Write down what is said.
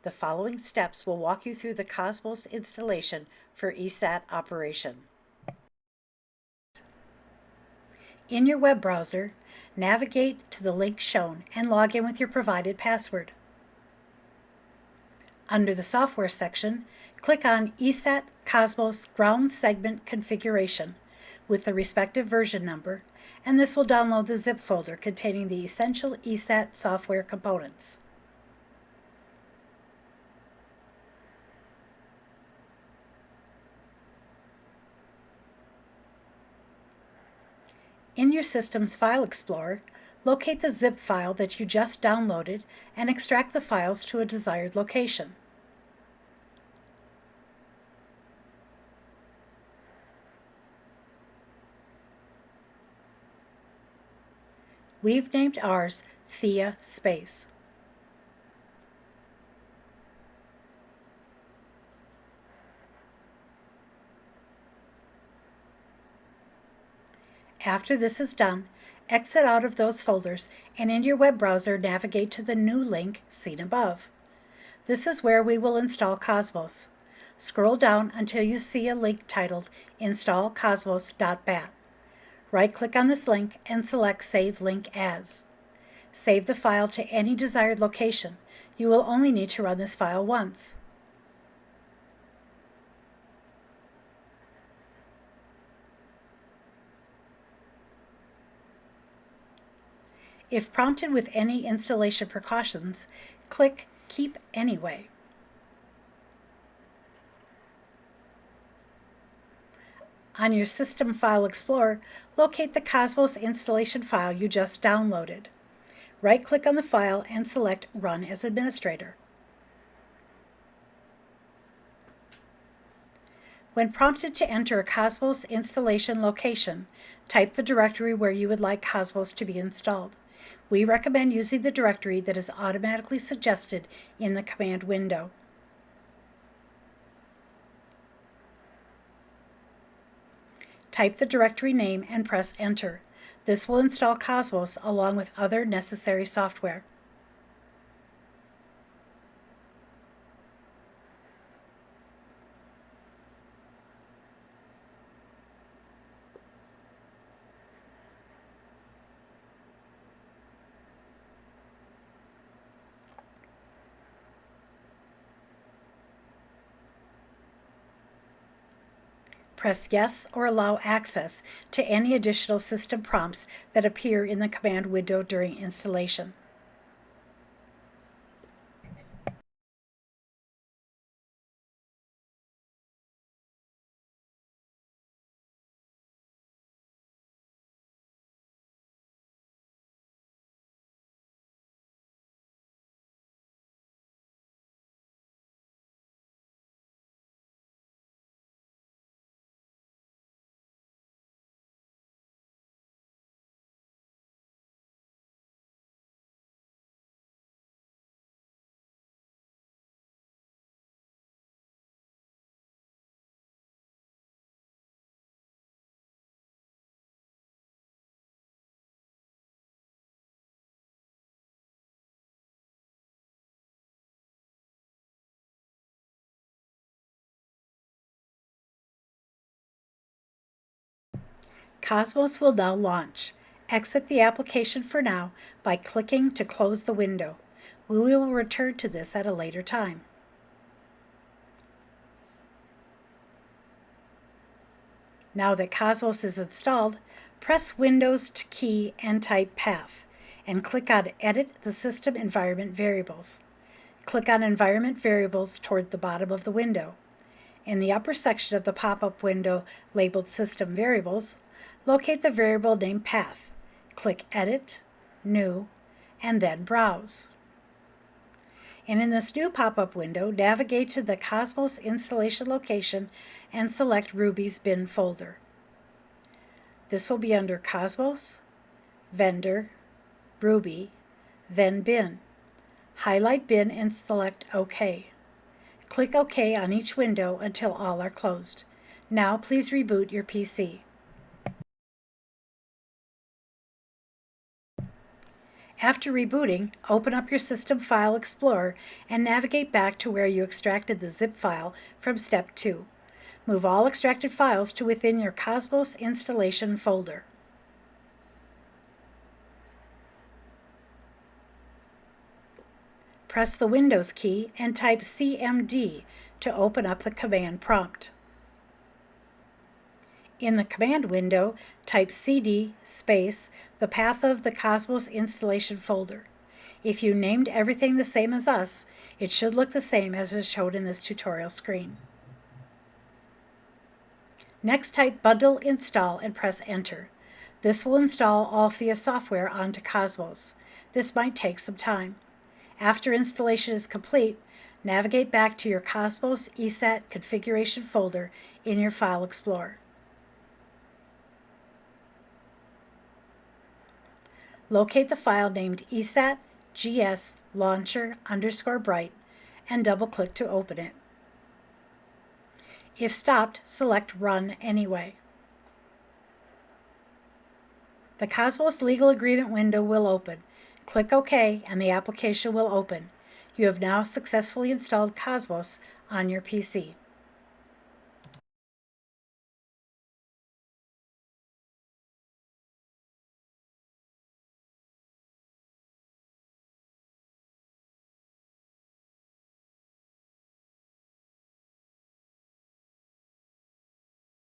The following steps will walk you through the Cosmos installation for ESAT operation. In your web browser, navigate to the link shown and log in with your provided password. Under the Software section, click on ESAT Cosmos Ground Segment Configuration with the respective version number, and this will download the zip folder containing the essential ESAT software components. In your system's File Explorer, locate the zip file that you just downloaded and extract the files to a desired location. We've named ours Theia Space. After this is done, exit out of those folders and in your web browser navigate to the new link seen above. This is where we will install Cosmos. Scroll down until you see a link titled Install Cosmos.bat. Right-click on this link and select Save Link As. Save the file to any desired location. You will only need to run this file once. If prompted with any installation precautions, click Keep Anyway. On your System File Explorer, locate the Cosmos installation file you just downloaded. Right-click on the file and select Run as Administrator. When prompted to enter a Cosmos installation location, type the directory where you would like Cosmos to be installed. We recommend using the directory that is automatically suggested in the command window. Type the directory name and press Enter. This will install Cosmos along with other necessary software. Press Yes or allow access to any additional system prompts that appear in the command window during installation. Cosmos will now launch. Exit the application for now by clicking to close the window. We will return to this at a later time. Now that Cosmos is installed, press Windows key and type Path, and click on Edit the System Environment Variables. Click on Environment Variables toward the bottom of the window. In the upper section of the pop-up window labeled System Variables, locate the variable named Path. Click Edit, New, and then Browse. And in this new pop-up window, navigate to the Cosmos installation location and select Ruby's bin folder. This will be under Cosmos, Vendor, Ruby, then Bin. Highlight Bin and select OK. Click OK on each window until all are closed. Now please reboot your PC. After rebooting, open up your System File Explorer and navigate back to where you extracted the zip file from Step 2. Move all extracted files to within your Cosmos installation folder. Press the Windows key and type CMD to open up the command prompt. In the command window, type CD space the path of the Cosmos installation folder. If you named everything the same as us, it should look the same as is shown in this tutorial screen. Next, type bundle install and press enter. This will install all Theia software onto Cosmos. This might take some time. After installation is complete, navigate back to your Cosmos ESAT configuration folder in your File Explorer. Locate the file named ESAT GS Launcher _Bright and double-click to open it. If stopped, select Run Anyway. The Cosmos Legal Agreement window will open. Click OK and the application will open. You have now successfully installed Cosmos on your PC.